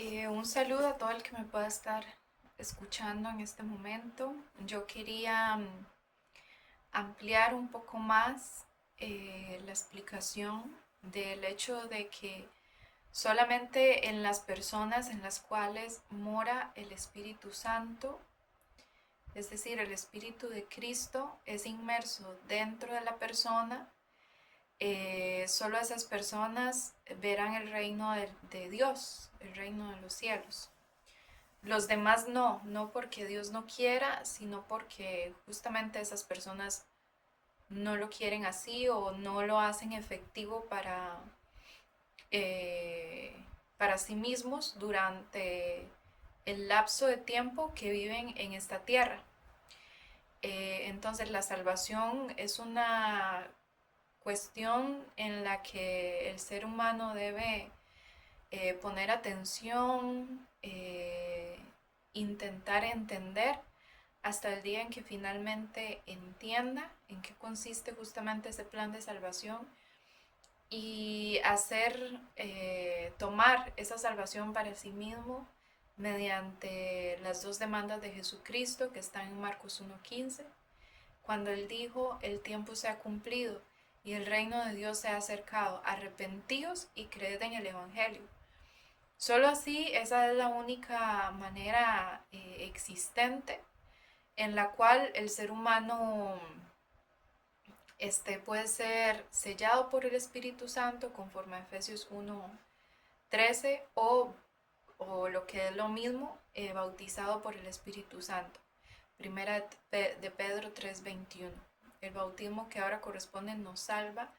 Un saludo a todo el que me pueda estar escuchando en este momento. Yo quería ampliar un poco más la explicación del hecho de que solamente en las personas en las cuales mora el Espíritu Santo, es decir, el Espíritu de Cristo es inmerso dentro de la persona, solo esas personas verán el reino de Dios, el reino de los cielos. Los demás no, no porque Dios no quiera, sino porque justamente esas personas no lo quieren así o no lo hacen efectivo eh, para sí mismos durante el lapso de tiempo que viven en esta tierra. Entonces la salvación es una cuestión en la que el ser humano debe poner atención, intentar entender hasta el día en que finalmente entienda en qué consiste justamente ese plan de salvación y hacer, tomar esa salvación para sí mismo mediante las dos demandas de Jesucristo que están en Marcos 1:15, cuando él dijo, el tiempo se ha cumplido y el reino de Dios se ha acercado, arrepentíos y creed en el Evangelio. Solo así, esa es la única manera existente en la cual el ser humano puede ser sellado por el Espíritu Santo conforme a Efesios 1:13 o lo que es lo mismo, bautizado por el Espíritu Santo. Primera de Pedro 3:21. El bautismo que ahora corresponde nos salva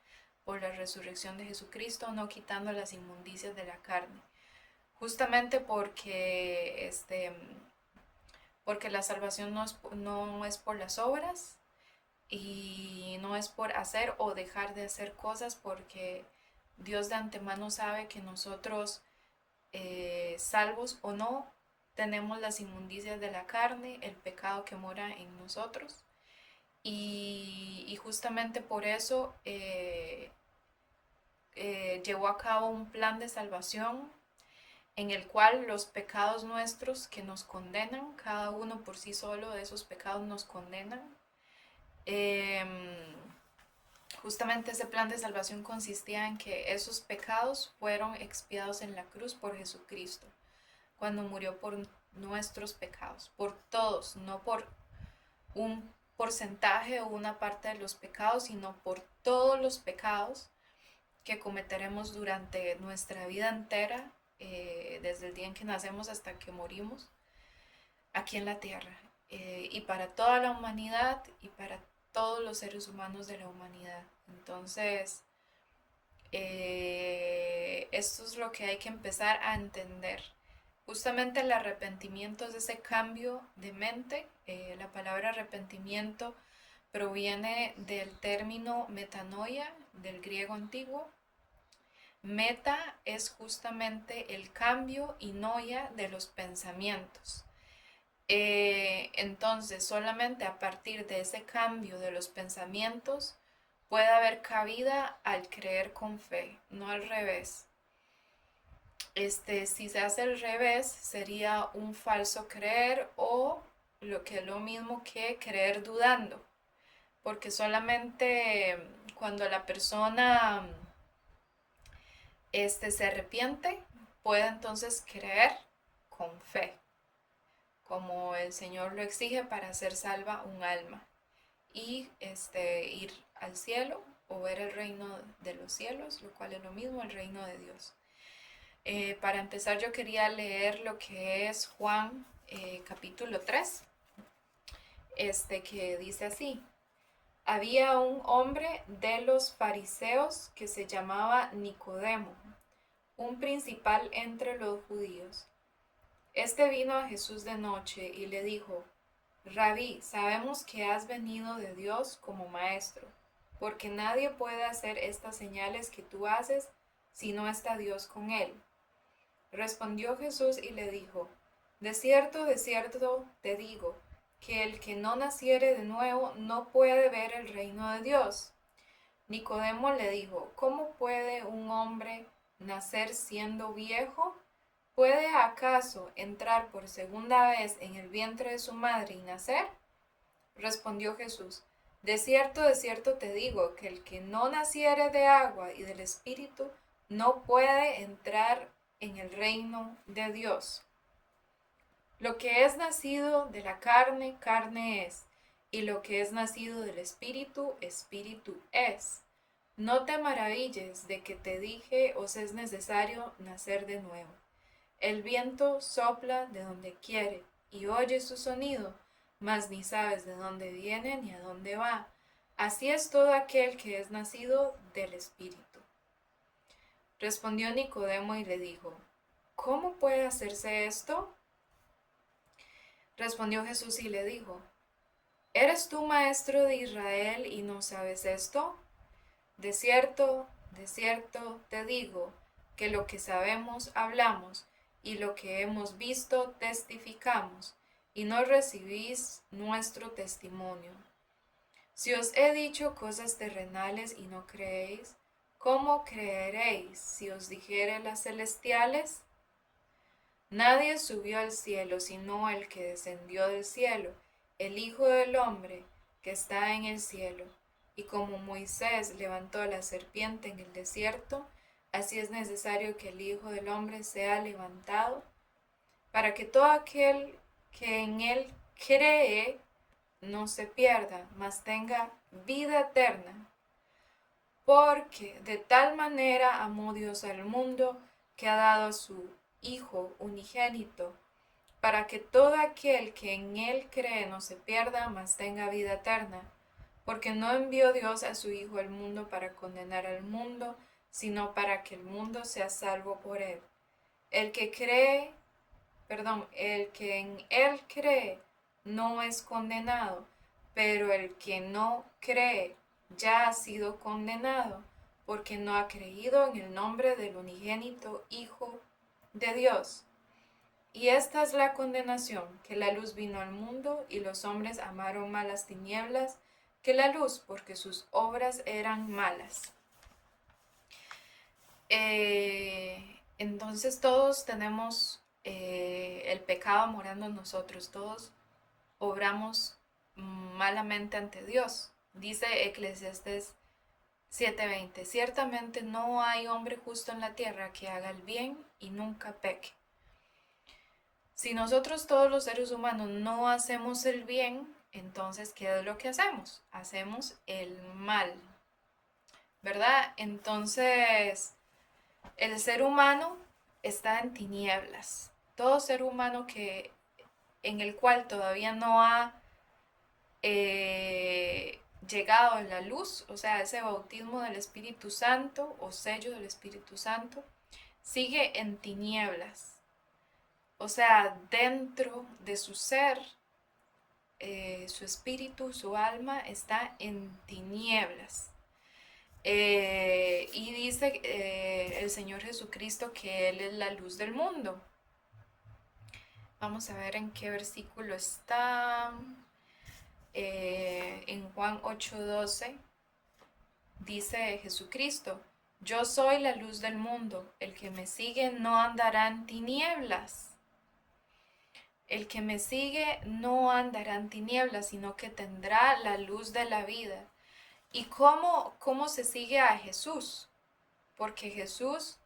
por la resurrección de Jesucristo, no quitando las inmundicias de la carne. Justamente porque la salvación no es por las obras y no es por hacer o dejar de hacer cosas, porque Dios de antemano sabe que nosotros, salvos o no, tenemos las inmundicias de la carne, el pecado que mora en nosotros. Y justamente por eso llevó a cabo un plan de salvación en el cual los pecados nuestros que nos condenan, cada uno por sí solo de esos pecados nos condenan. Eh, Justamente ese plan de salvación consistía en que esos pecados fueron expiados en la cruz por Jesucristo, cuando murió por nuestros pecados, por todos, no por un porcentaje o una parte de los pecados, sino por todos los pecados que cometeremos durante nuestra vida entera, desde el día en que nacemos hasta que morimos aquí en la tierra, y para toda la humanidad y para todos los seres humanos de la humanidad. Entonces, esto es lo que hay que empezar a entender. Justamente el arrepentimiento es ese cambio de mente. La palabra arrepentimiento proviene del término metanoia, del griego antiguo. Meta es justamente el cambio y noia de los pensamientos. Entonces, solamente a partir de ese cambio de los pensamientos puede haber cabida al creer con fe, no al revés. Si se hace al revés, sería un falso creer o lo que es lo mismo que creer dudando, porque solamente cuando la persona se arrepiente, puede entonces creer con fe, como el Señor lo exige para ser salva un alma y ir al cielo o ver el reino de los cielos, lo cual es lo mismo, el reino de Dios. Para empezar, yo quería leer lo que es Juan, capítulo 3, que dice así: había un hombre de los fariseos que se llamaba Nicodemo, un principal entre los judíos. Este vino a Jesús de noche y le dijo: Rabí, sabemos que has venido de Dios como maestro, porque nadie puede hacer estas señales que tú haces si no está Dios con él. Respondió Jesús y le dijo: de cierto te digo, que el que no naciere de nuevo no puede ver el reino de Dios. Nicodemo le dijo: ¿cómo puede un hombre nacer siendo viejo? ¿Puede acaso entrar por segunda vez en el vientre de su madre y nacer? Respondió Jesús, de cierto te digo, que el que no naciere de agua y del Espíritu no puede entrar en el reino de Dios. Lo que es nacido de la carne, carne es, y lo que es nacido del Espíritu, Espíritu es. No te maravilles de que te dije, os es necesario nacer de nuevo. El viento sopla de donde quiere, y oyes su sonido, mas ni sabes de dónde viene ni a dónde va. Así es todo aquel que es nacido del Espíritu. Respondió Nicodemo y le dijo, ¿cómo puede hacerse esto? Respondió Jesús y le dijo, ¿eres tú maestro de Israel y no sabes esto? De cierto te digo, que lo que sabemos hablamos, y lo que hemos visto testificamos, y no recibís nuestro testimonio. Si os he dicho cosas terrenales y no creéis, ¿cómo creeréis si os dijere las celestiales? Nadie subió al cielo sino el que descendió del cielo, el Hijo del Hombre que está en el cielo. Y como Moisés levantó la serpiente en el desierto, así es necesario que el Hijo del Hombre sea levantado, para que todo aquel que en él cree no se pierda, mas tenga vida eterna. Porque de tal manera amó Dios al mundo, que ha dado a su Hijo unigénito, para que todo aquel que en él cree no se pierda, mas tenga vida eterna. Porque no envió Dios a su Hijo al mundo para condenar al mundo, sino para que el mundo sea salvo por él. El que en él cree no es condenado, pero el que no cree ya ha sido condenado, porque no ha creído en el nombre del unigénito Hijo de Dios. Y esta es la condenación, que la luz vino al mundo, y los hombres amaron más las tinieblas que la luz, porque sus obras eran malas. Entonces todos tenemos el pecado morando en nosotros, todos obramos malamente ante Dios. Dice Eclesiastés 7:20, ciertamente no hay hombre justo en la tierra que haga el bien y nunca peque. Si nosotros todos los seres humanos no hacemos el bien, entonces, ¿qué es lo que hacemos? Hacemos el mal, ¿verdad? Entonces, el ser humano está en tinieblas. Todo ser humano en el cual todavía no ha llegado a la luz, o sea, ese bautismo del Espíritu Santo o sello del Espíritu Santo, sigue en tinieblas. O sea, dentro de su ser, su espíritu, su alma está en tinieblas. Y dice el Señor Jesucristo que Él es la luz del mundo. Vamos a ver en qué versículo está. En Juan 8:12 dice Jesucristo, yo soy la luz del mundo, el que me sigue no andará en tinieblas. El que me sigue no andará en tinieblas, sino que tendrá la luz de la vida. ¿Y cómo se sigue a Jesús? Porque Jesús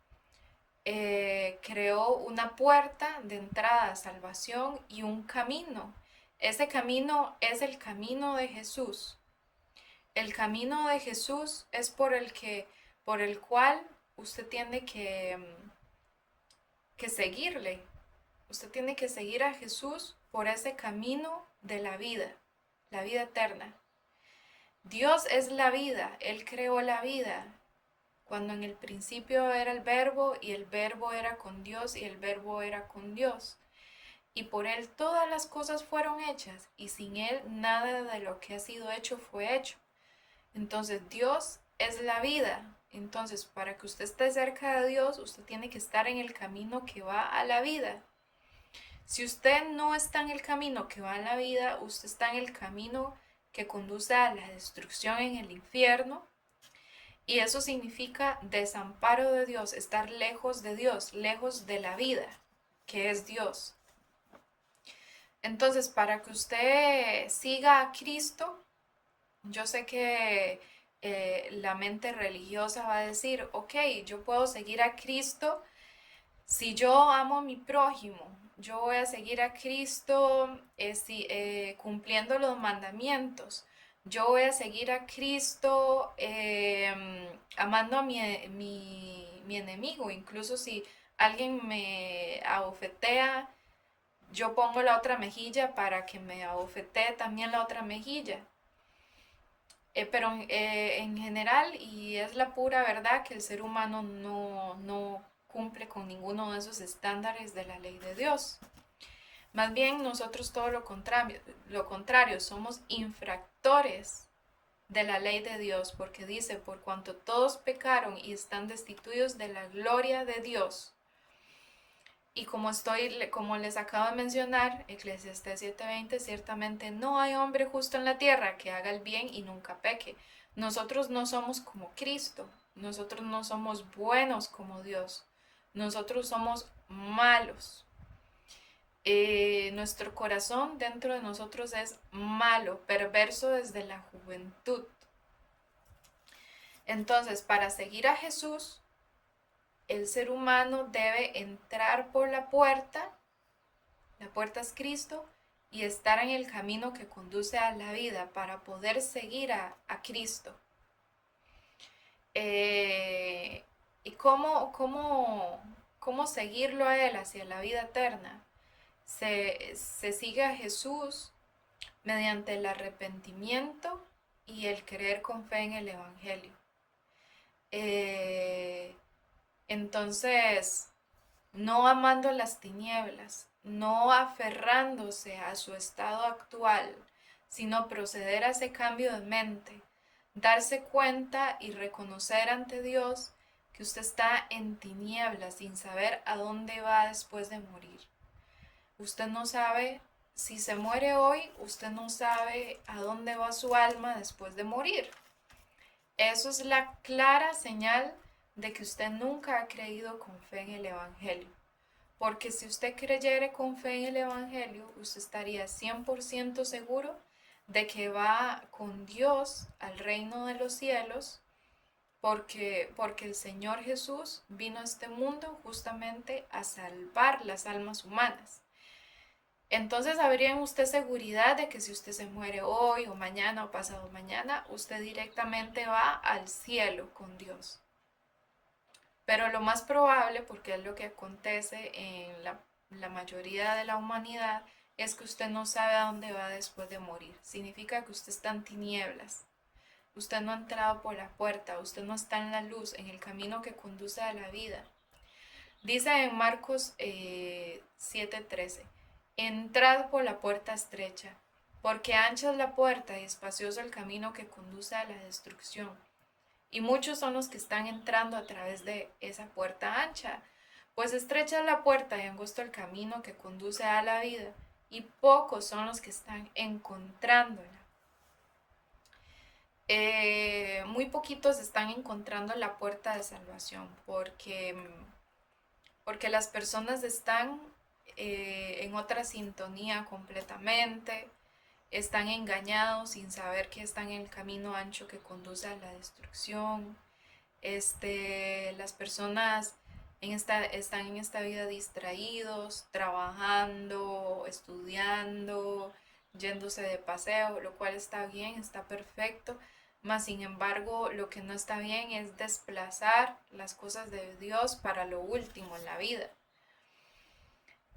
creó una puerta de entrada a salvación y un camino. Ese camino es el camino de Jesús. El camino de Jesús es por el cual usted tiene que seguirle. Usted tiene que seguir a Jesús por ese camino de la vida eterna. Dios es la vida, Él creó la vida. Cuando en el principio era el verbo, y el verbo era con Dios, y el verbo era con Dios. Y por Él todas las cosas fueron hechas, y sin Él nada de lo que ha sido hecho fue hecho. Entonces Dios es la vida. Entonces, para que usted esté cerca de Dios, usted tiene que estar en el camino que va a la vida. Si usted no está en el camino que va a la vida, usted está en el camino que conduce a la destrucción en el infierno. Y eso significa desamparo de Dios, estar lejos de Dios, lejos de la vida. que es Dios. Entonces, para que usted siga a Cristo, yo sé que la mente religiosa va a decir, ok, yo puedo seguir a Cristo si yo amo a mi prójimo. Yo voy a seguir a Cristo cumpliendo los mandamientos. Yo voy a seguir a Cristo amando a mi enemigo. Incluso si alguien me abofetea, yo pongo la otra mejilla para que me abofetee también la otra mejilla. Pero en general, y es la pura verdad, que el ser humano no cumple con ninguno de esos estándares de la ley de Dios. Más bien nosotros todo lo contrario, somos infractores de la ley de Dios, porque dice, por cuanto todos pecaron y están destituidos de la gloria de Dios. Y como les acabo de mencionar, Eclesiastés 7:20, ciertamente no hay hombre justo en la tierra que haga el bien y nunca peque. Nosotros no somos como Cristo, nosotros no somos buenos como Dios, nosotros somos malos. Nuestro corazón dentro de nosotros es malo, perverso desde la juventud. Entonces, para seguir a Jesús, el ser humano debe entrar por la puerta es Cristo, y estar en el camino que conduce a la vida para poder seguir a Cristo. ¿Y cómo seguirlo a Él hacia la vida eterna? Se sigue a Jesús mediante el arrepentimiento y el creer con fe en el Evangelio. Entonces, no amando las tinieblas, no aferrándose a su estado actual, sino proceder a ese cambio de mente, darse cuenta y reconocer ante Dios que usted está en tinieblas sin saber a dónde va después de morir. Usted no sabe si se muere hoy, usted no sabe a dónde va su alma después de morir. Eso es la clara señal de que usted nunca ha creído con fe en el Evangelio. Porque si usted creyere con fe en el Evangelio, usted estaría 100% seguro de que va con Dios al reino de los cielos, porque el Señor Jesús vino a este mundo justamente a salvar las almas humanas. Entonces habría en usted seguridad de que si usted se muere hoy o mañana o pasado mañana, usted directamente va al cielo con Dios. Pero lo más probable, porque es lo que acontece en la mayoría de la humanidad, es que usted no sabe a dónde va después de morir. Significa que usted está en tinieblas. Usted no ha entrado por la puerta, usted no está en la luz, en el camino que conduce a la vida. Dice en Marcos 7:13, entrad por la puerta estrecha, porque ancha es la puerta y espacioso el camino que conduce a la destrucción. Y muchos son los que están entrando a través de esa puerta ancha, pues estrecha es la puerta y angosto el camino que conduce a la vida, y pocos son los que están encontrándola. Muy poquitos están encontrando la puerta de salvación, porque las personas están en otra sintonía completamente, están engañados sin saber que están en el camino ancho que conduce a la destrucción. Las personas están en esta vida distraídos, trabajando, estudiando, yéndose de paseo, lo cual está bien, está perfecto. Mas, sin embargo, lo que no está bien es desplazar las cosas de Dios para lo último en la vida.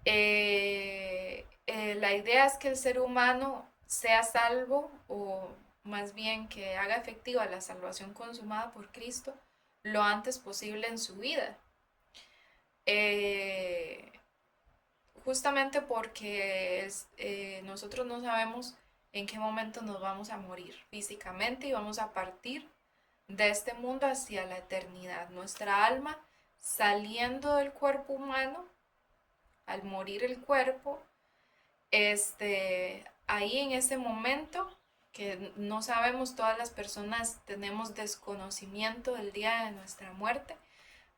La idea es que el ser humano sea salvo, o más bien que haga efectiva la salvación consumada por Cristo lo antes posible en su vida. Justamente porque nosotros no sabemos en qué momento nos vamos a morir físicamente y vamos a partir de este mundo hacia la eternidad. Nuestra alma saliendo del cuerpo humano, al morir el cuerpo, ahí en ese momento que no sabemos, todas las personas tenemos desconocimiento del día de nuestra muerte,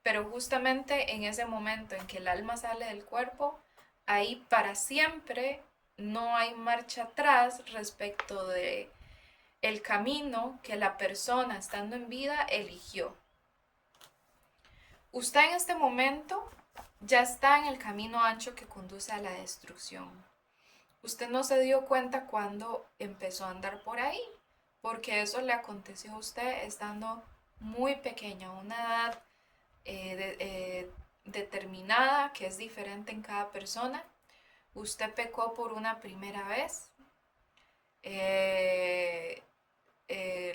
pero justamente en ese momento en que el alma sale del cuerpo, ahí para siempre no hay marcha atrás respecto de el camino que la persona estando en vida eligió. Usted en este momento ya está en el camino ancho que conduce a la destrucción. Usted no se dio cuenta cuando empezó a andar por ahí, porque eso le aconteció a usted estando muy pequeña, una edad determinada que es diferente en cada persona. Usted pecó por una primera vez, eh,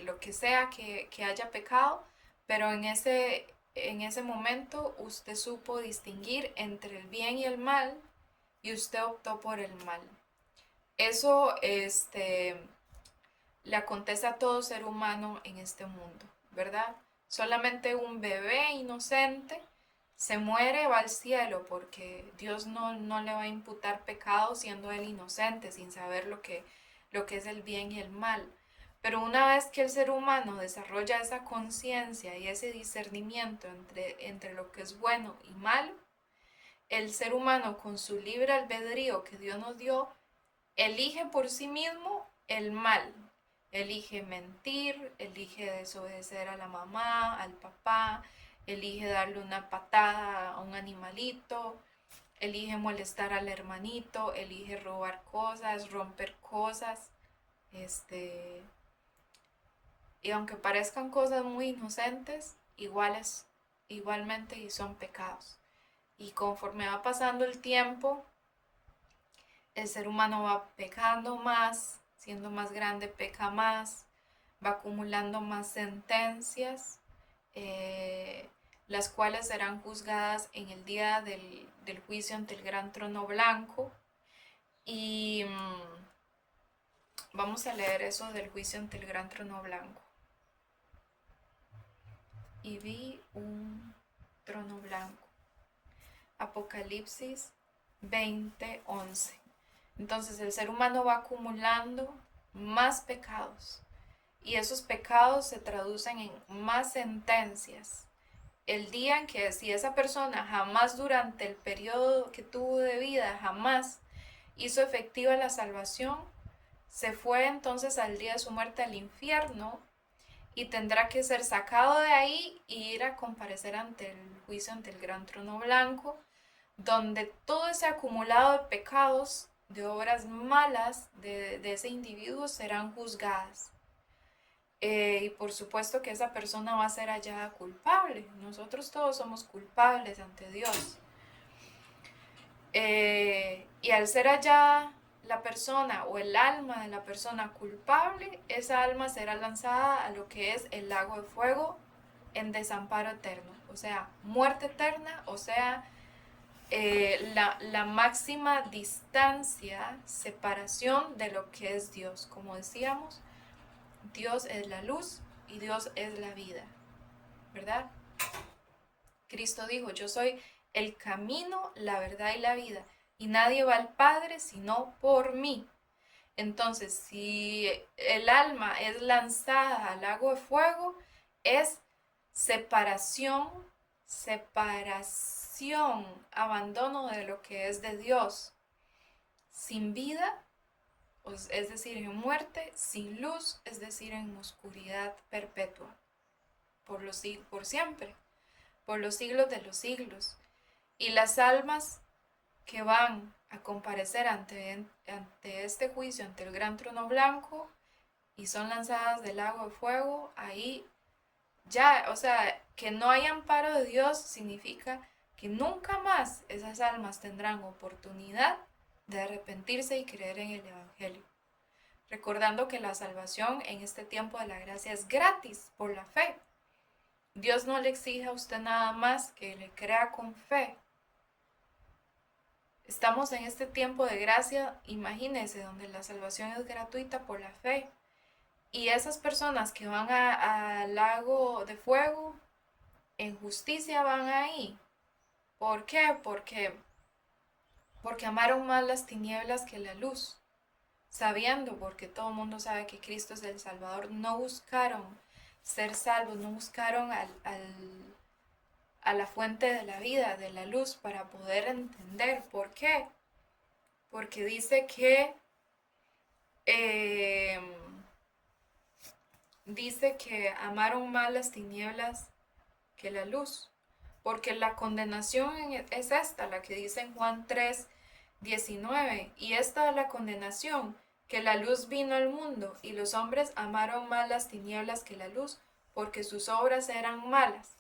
lo que sea que haya pecado, pero en ese momento usted supo distinguir entre el bien y el mal y usted optó por el mal. Eso le acontece a todo ser humano en este mundo, ¿verdad? Solamente un bebé inocente se muere, va al cielo, porque Dios no le va a imputar pecado siendo él inocente, sin saber lo que es el bien y el mal. Pero una vez que el ser humano desarrolla esa conciencia y ese discernimiento entre lo que es bueno y malo, el ser humano con su libre albedrío que Dios nos dio, elige por sí mismo el mal. Elige mentir, elige desobedecer a la mamá, al papá, elige darle una patada a un animalito, elige molestar al hermanito, elige robar cosas, romper cosas, y aunque parezcan cosas muy inocentes, igualmente y son pecados. Y conforme va pasando el tiempo, el ser humano va pecando más, siendo más grande peca más, va acumulando más sentencias, las cuales serán juzgadas en el día del juicio ante el gran trono blanco. Y vamos a leer eso del juicio ante el gran trono blanco. Y vi un trono blanco. Apocalipsis 20:11. Entonces el ser humano va acumulando más pecados y esos pecados se traducen en más sentencias. El día en que si esa persona jamás durante el periodo que tuvo de vida, jamás hizo efectiva la salvación, se fue entonces al día de su muerte al infierno y tendrá que ser sacado de ahí e ir a comparecer ante el juicio, ante el gran trono blanco, donde todo ese acumulado de pecados, de obras malas de ese individuo serán juzgadas. Y por supuesto que esa persona va a ser hallada culpable. Nosotros todos somos culpables ante Dios. Y al ser hallada la persona o el alma de la persona culpable, esa alma será lanzada a lo que es el lago de fuego en desamparo eterno. O sea, muerte eterna, o sea, la máxima distancia, separación de lo que es Dios. Como decíamos, Dios es la luz y Dios es la vida, ¿verdad? Cristo dijo, yo soy el camino, la verdad y la vida, y nadie va al Padre sino por mí. Entonces, si el alma es lanzada al lago de fuego, es separación, abandono de lo que es de Dios, sin vida, es decir, en muerte, sin luz, es decir, en oscuridad perpetua, por siempre, por los siglos de los siglos. Y las almas que van a comparecer ante este juicio, ante el gran trono blanco, y son lanzadas del lago de fuego, ahí ya, o sea, que no hay amparo de Dios significa que nunca más esas almas tendrán oportunidad de arrepentirse y creer en el Evangelio. Recordando que la salvación en este tiempo de la gracia es gratis por la fe. Dios no le exige a usted nada más que le crea con fe. Estamos en este tiempo de gracia, imagínense, donde la salvación es gratuita por la fe. Y esas personas que van al lago de fuego, en justicia van ahí. ¿Por qué? Porque amaron más las tinieblas que la luz. Sabiendo, porque todo el mundo sabe que Cristo es el Salvador, no buscaron ser salvos, no buscaron a la fuente de la vida, de la luz, para poder entender por qué. Porque eh, dice que amaron más las tinieblas que la luz. Porque la condenación es esta, la que dice en Juan 3:19. Y esta es la condenación, que la luz vino al mundo, y los hombres amaron más las tinieblas que la luz, porque sus obras eran malas.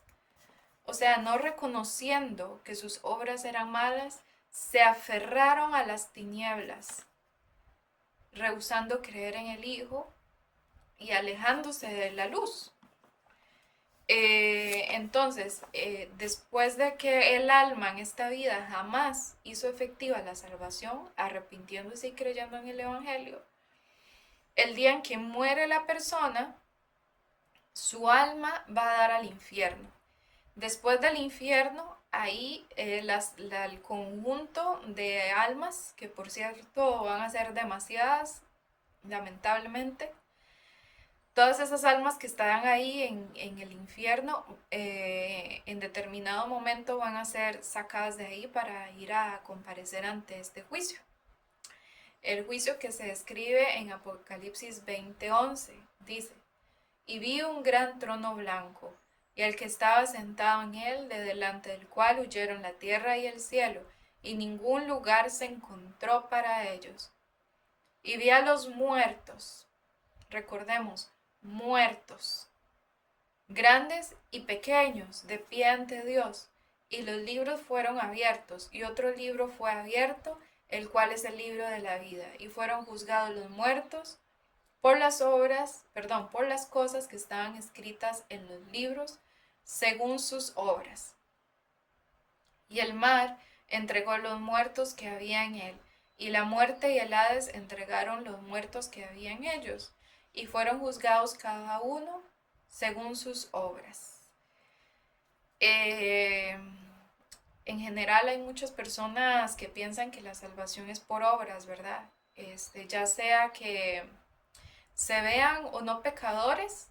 O sea, no reconociendo que sus obras eran malas, se aferraron a las tinieblas, rehusando creer en el Hijo y alejándose de la luz. Entonces, después de que el alma en esta vida jamás hizo efectiva la salvación, arrepintiéndose y creyendo en el Evangelio, el día en que muere la persona, su alma va a dar al infierno. Después del infierno, ahí el conjunto de almas, que por cierto van a ser demasiadas, lamentablemente, todas esas almas que están ahí en el infierno, en determinado momento van a ser sacadas de ahí para ir a comparecer ante este juicio. El juicio que se describe en Apocalipsis 20:11 dice: y vi un gran trono blanco, y el que estaba sentado en él, de delante del cual huyeron la tierra y el cielo, y ningún lugar se encontró para ellos. Y vi a los muertos, recordemos, muertos, grandes y pequeños, de pie ante Dios, y los libros fueron abiertos, y otro libro fue abierto, el cual es el libro de la vida, y fueron juzgados los muertos por las por las cosas que estaban escritas en los libros, según sus obras. Y el mar entregó los muertos que había en él, y la muerte y el Hades entregaron los muertos que había en ellos, y fueron juzgados cada uno según sus obras. En general hay muchas personas que piensan que la salvación es por obras, ¿verdad? Ya sea que se vean o no pecadores,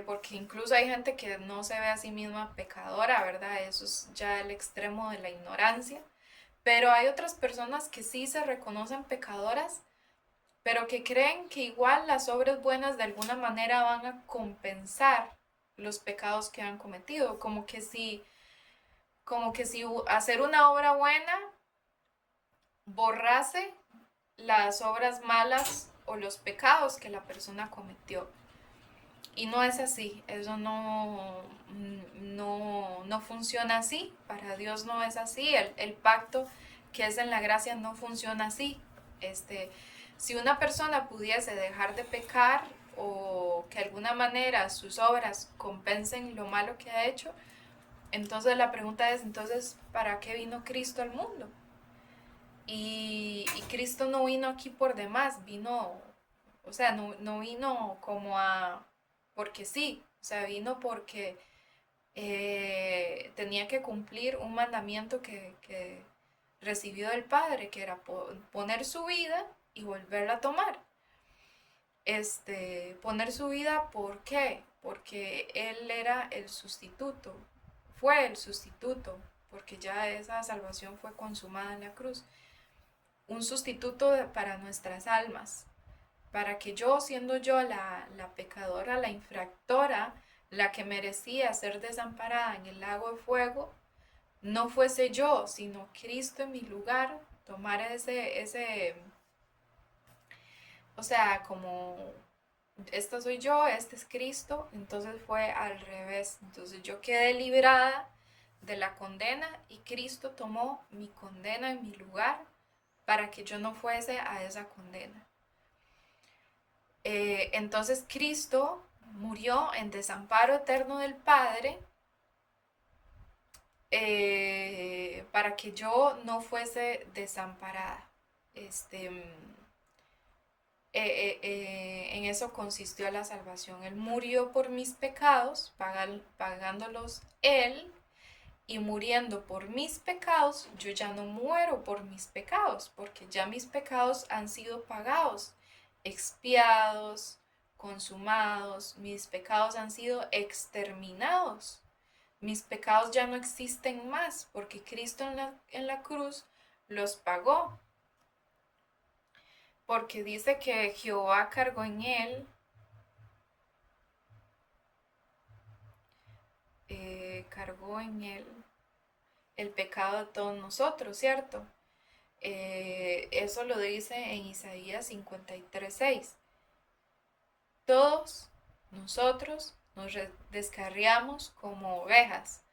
porque incluso hay gente que no se ve a sí misma pecadora, ¿verdad? Eso es ya el extremo de la ignorancia. Pero hay otras personas que sí se reconocen pecadoras, pero que creen que igual las obras buenas de alguna manera van a compensar los pecados que han cometido, como que si hacer una obra buena borrase las obras malas o los pecados que la persona cometió. Y no es así, eso no funciona así, para Dios no es así, el pacto que es en la gracia no funciona así. Si una persona pudiese dejar de pecar o que de alguna manera sus obras compensen lo malo que ha hecho, entonces la pregunta es, entonces, ¿para qué vino Cristo al mundo? Y Cristo no vino aquí por demás, o sea, no vino como porque sí, o sea, vino porque tenía que cumplir un mandamiento que recibió del Padre, que era poner su vida y volverla a tomar. Poner su vida, ¿por qué? Porque Él era el sustituto, fue el sustituto, porque ya esa salvación fue consumada en la cruz. Un sustituto para nuestras almas, para que yo, siendo yo la pecadora, la infractora, la que merecía ser desamparada en el lago de fuego, no fuese yo, sino Cristo en mi lugar, tomara o sea, como, esta soy yo, este es Cristo, entonces fue al revés. Entonces yo quedé librada de la condena y Cristo tomó mi condena en mi lugar para que yo no fuese a esa condena. Entonces Cristo murió en desamparo eterno del Padre, para que yo no fuese desamparada. En eso consistió la salvación. Él murió por mis pecados, pagándolos Él, y muriendo por mis pecados, yo ya no muero por mis pecados, porque ya mis pecados han sido pagados, expiados, consumados, mis pecados han sido exterminados. mis pecados ya no existen más, porque Cristo en la cruz los pagó, porque dice que Jehová cargó en él el pecado de todos nosotros, ¿cierto? Eso lo dice en Isaías 53:6. Todos nosotros nos descarriamos como ovejas,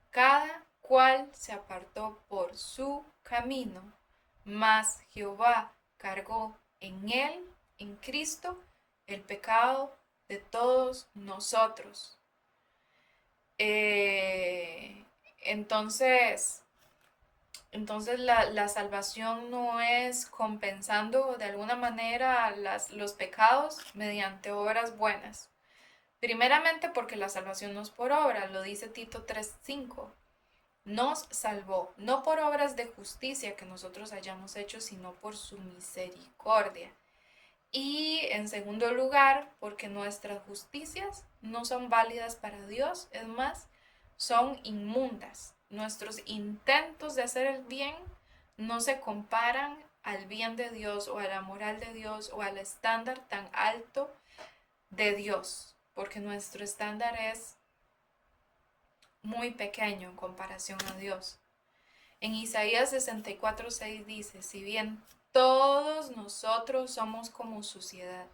cada cual se apartó por su camino, mas Jehová cargó en él, en Cristo, el pecado de todos nosotros. Entonces, la salvación no es compensando de alguna manera los pecados mediante obras buenas. Primeramente porque la salvación no es por obra, lo dice Tito 3:5. Nos salvó, no por obras de justicia que nosotros hayamos hecho, sino por su misericordia. Y en segundo lugar, porque nuestras justicias no son válidas para Dios, es más, son inmundas. Nuestros intentos de hacer el bien no se comparan al bien de Dios o a la moral de Dios o al estándar tan alto de Dios, porque nuestro estándar es muy pequeño en comparación a Dios. En Isaías 64:6 dice, si bien todos nosotros somos como suciedad,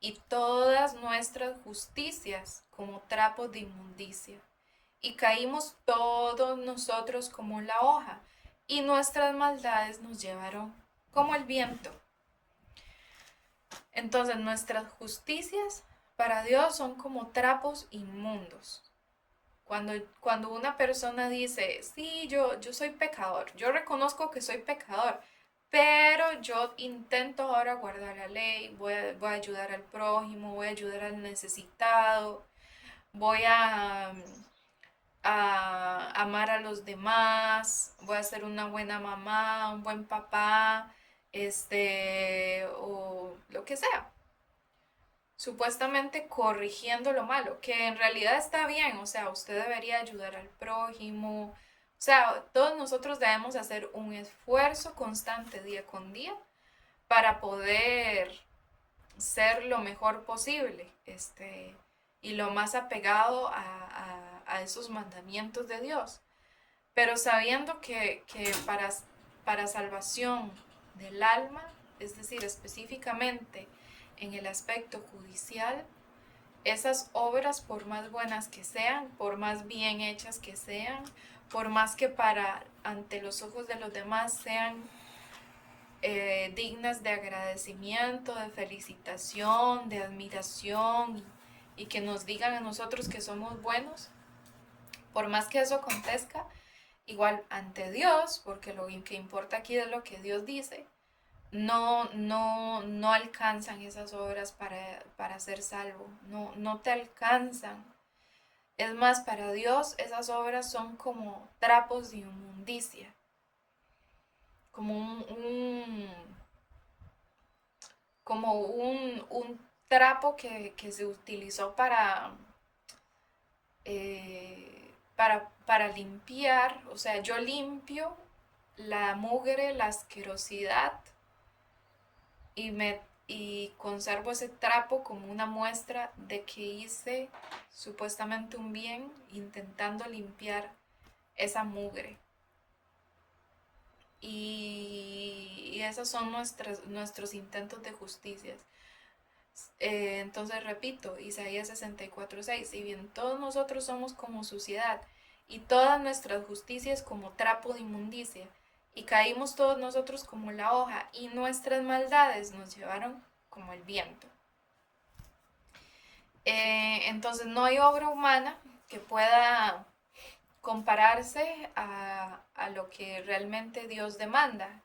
y todas nuestras justicias como trapos de inmundicia, y caímos todos nosotros como la hoja, y nuestras maldades nos llevaron como el viento. Entonces nuestras justicias para Dios son como trapos inmundos. Cuando una persona dice, sí, yo soy pecador, yo reconozco que soy pecador, pero yo intento ahora guardar la ley, voy a ayudar al prójimo, voy a ayudar al necesitado, voy a amar a los demás, voy a ser una buena mamá, un buen papá, o lo que sea. Supuestamente corrigiendo lo malo, que en realidad está bien, o sea, usted debería ayudar al prójimo, o sea, todos nosotros debemos hacer un esfuerzo constante día con día para poder ser lo mejor posible, y lo más apegado a esos mandamientos de Dios, pero sabiendo que para salvación del alma, es decir, específicamente en el aspecto judicial, esas obras, por más buenas que sean, por más bien hechas que sean, por más que para ante los ojos de los demás sean dignas de agradecimiento, de felicitación, de admiración, y que nos digan a nosotros que somos buenos, por más que eso acontezca, igual ante Dios, porque lo que importa aquí es lo que Dios dice, no alcanzan esas obras para ser salvo, no te alcanzan. Es más, para Dios esas obras son como trapos de inmundicia, como un trapo que se utilizó para limpiar, o sea, yo limpio la mugre, la asquerosidad, y conservo ese trapo como una muestra de que hice supuestamente un bien intentando limpiar esa mugre. Y esos son nuestros intentos de justicia. Entonces repito, Isaías 64:6, si bien todos nosotros somos como suciedad y todas nuestras justicias como trapo de inmundicia, y caímos todos nosotros como la hoja, y nuestras maldades nos llevaron como el viento. Entonces no hay obra humana que pueda compararse a lo que realmente Dios demanda.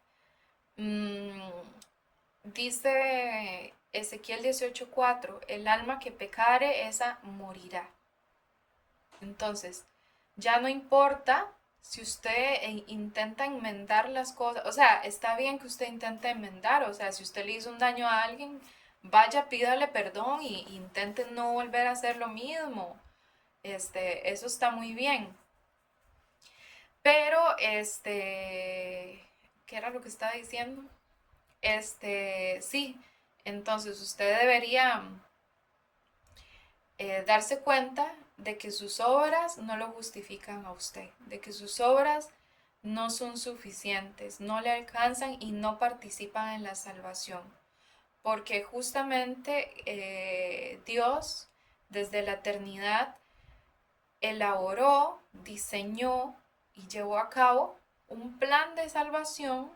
Dice Ezequiel 18:4, el alma que pecare, esa morirá. Entonces, ya no importa si usted intenta enmendar las cosas, o sea, está bien que usted intente enmendar, o sea, si usted le hizo un daño a alguien, vaya, pídale perdón y intente no volver a hacer lo mismo. Eso está muy bien. Pero, ¿qué era lo que estaba diciendo? Sí, entonces usted debería darse cuenta de que sus obras no lo justifican a usted, de que sus obras no son suficientes, no le alcanzan y no participan en la salvación. Porque justamente Dios, desde la eternidad, elaboró, diseñó y llevó a cabo un plan de salvación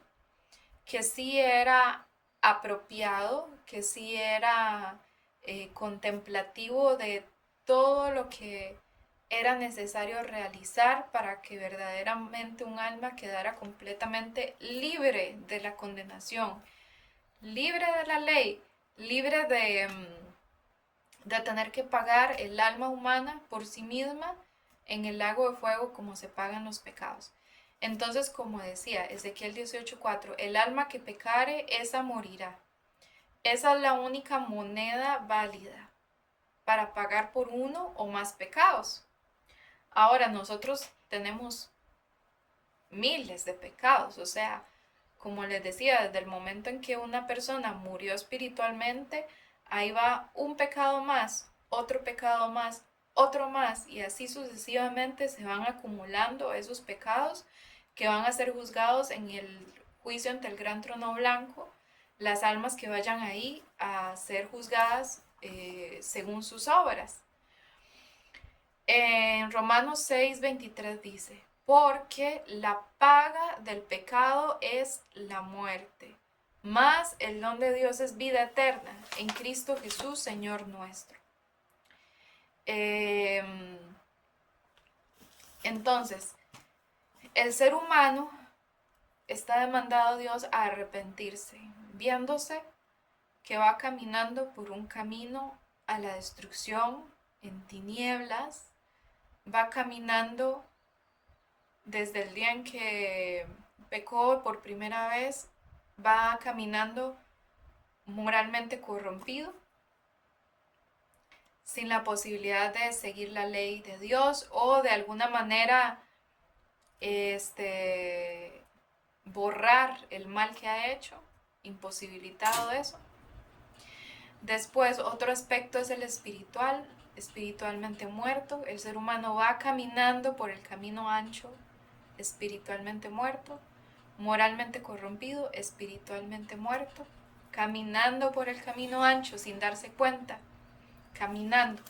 que sí era apropiado, que sí era contemplativo de todo lo que era necesario realizar para que verdaderamente un alma quedara completamente libre de la condenación, libre de la ley, libre de tener que pagar el alma humana por sí misma en el lago de fuego como se pagan los pecados. Entonces, como decía Ezequiel 18:4, el alma que pecare, esa morirá. Esa es la única moneda válida para pagar por uno o más pecados. Ahora, nosotros tenemos miles de pecados, o sea, como les decía, desde el momento en que una persona murió espiritualmente, ahí va un pecado más, otro pecado más, otro más, y así sucesivamente se van acumulando esos pecados que van a ser juzgados en el juicio ante el gran trono blanco, las almas que vayan ahí a ser juzgadas según sus obras. En Romanos 6:23 dice, porque la paga del pecado es la muerte, mas el don de Dios es vida eterna en Cristo Jesús, Señor nuestro. Entonces, el ser humano está demandado a Dios a arrepentirse, viéndose que va caminando por un camino a la destrucción, en tinieblas, va caminando desde el día en que pecó por primera vez, va caminando moralmente corrompido, sin la posibilidad de seguir la ley de Dios o de alguna manera borrar el mal que ha hecho, imposibilitado de eso. Después, otro aspecto es el espiritual, espiritualmente muerto. El ser humano va caminando por el camino ancho, espiritualmente muerto, moralmente corrompido, espiritualmente muerto, caminando por el camino ancho sin darse cuenta, caminando.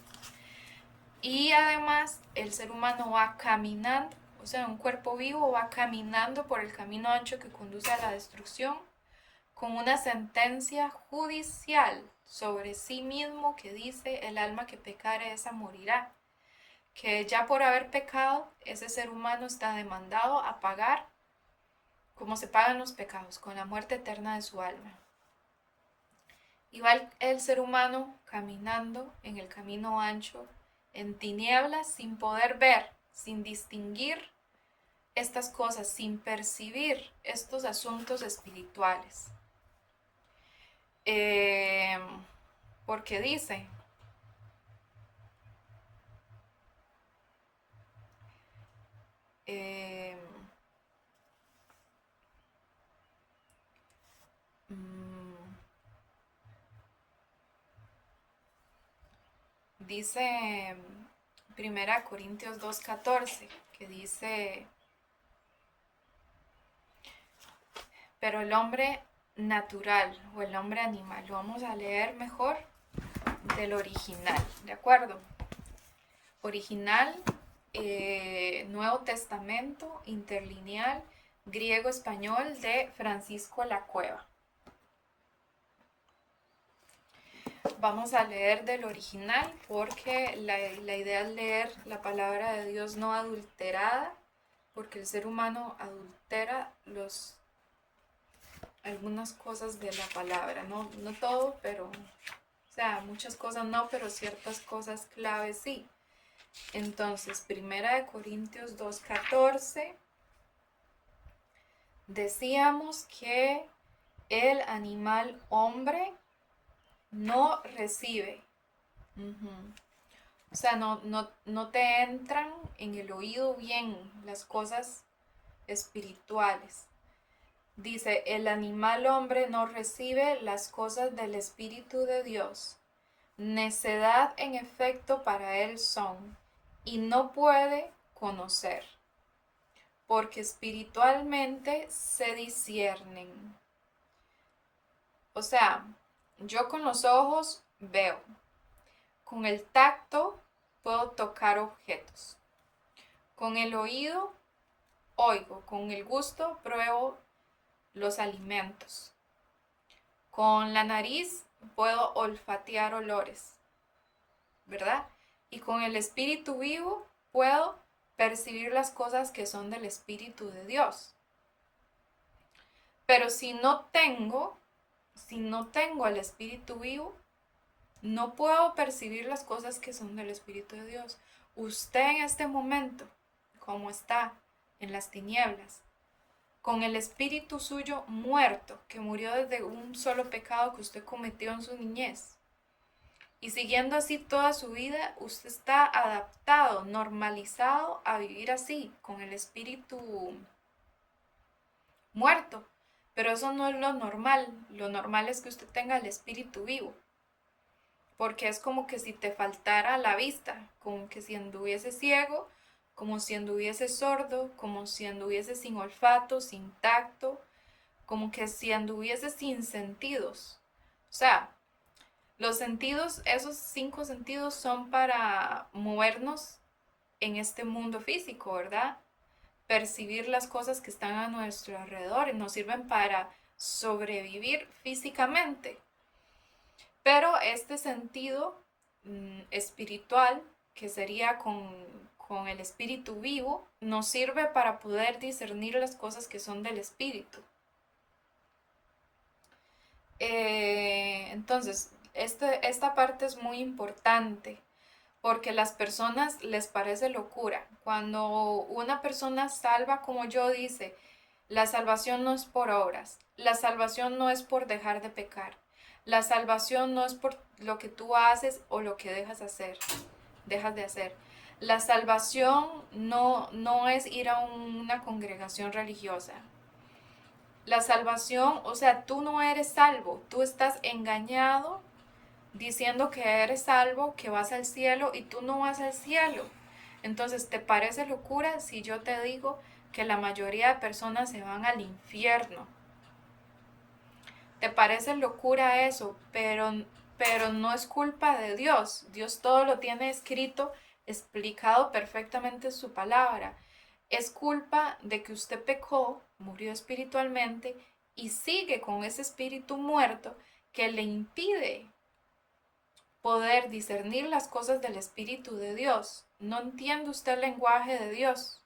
Y además el ser humano va caminando, o sea, un cuerpo vivo va caminando por el camino ancho que conduce a la destrucción, con una sentencia judicial sobre sí mismo que dice el alma que pecare esa morirá, que ya por haber pecado ese ser humano está demandado a pagar como se pagan los pecados, con la muerte eterna de su alma. Y va el ser humano caminando en el camino ancho, en tinieblas, sin poder ver, sin distinguir estas cosas, sin percibir estos asuntos espirituales. Porque dice, dice 1 Corintios 2:14, que dice, pero el hombre natural o el hombre animal, lo vamos a leer mejor del original, ¿de acuerdo? Original, Nuevo Testamento, interlineal, griego-español de Francisco Lacueva. Vamos a leer del original porque la idea es leer la palabra de Dios no adulterada, porque el ser humano adultera algunas cosas de la palabra, no todo, pero, o sea, muchas cosas no, pero ciertas cosas claves sí. Entonces, 1 Corintios 2:14, decíamos que el animal hombre no recibe O sea, no te entran en el oído bien las cosas espirituales. Dice, el animal hombre no recibe las cosas del Espíritu de Dios. Necedad en efecto para él son, y no puede conocer, porque espiritualmente se disciernen. O sea, yo con los ojos veo, con el tacto puedo tocar objetos, con el oído oigo, con el gusto pruebo los alimentos, con la nariz puedo olfatear olores, ¿verdad? Y con el espíritu vivo puedo percibir las cosas que son del Espíritu de Dios. Pero si no tengo el Espíritu vivo, no puedo percibir las cosas que son del Espíritu de Dios. Usted en este momento, como está en las tinieblas, con el espíritu suyo muerto, que murió desde un solo pecado que usted cometió en su niñez, y siguiendo así toda su vida, usted está adaptado, normalizado a vivir así, con el espíritu muerto. Pero eso no es lo normal. Lo normal es que usted tenga el espíritu vivo. Porque es como que si te faltara la vista, como que si anduviese ciego, como si anduviese sordo, como si anduviese sin olfato, sin tacto, como que si anduviese sin sentidos. O sea, los sentidos, esos 5 sentidos son para movernos en este mundo físico, ¿verdad? Percibir las cosas que están a nuestro alrededor y nos sirven para sobrevivir físicamente. Pero este sentido espiritual, que sería con el espíritu vivo, nos sirve para poder discernir las cosas que son del espíritu. Entonces, esta parte es muy importante porque a las personas les parece locura. Cuando una persona salva, como yo dice, la salvación no es por obras, la salvación no es por dejar de pecar, la salvación no es por lo que tú haces o lo que dejas de hacer. La salvación no es ir a una congregación religiosa. La salvación, o sea, tú no eres salvo, tú estás engañado diciendo que eres salvo, que vas al cielo y tú no vas al cielo. Entonces, ¿te parece locura si yo te digo que la mayoría de personas se van al infierno? ¿Te parece locura eso? Pero no es culpa de Dios. Dios todo lo tiene escrito, explicado perfectamente en su palabra. Es culpa de que usted pecó, murió espiritualmente y sigue con ese espíritu muerto que le impide poder discernir las cosas del Espíritu de Dios. No entiende usted el lenguaje de Dios.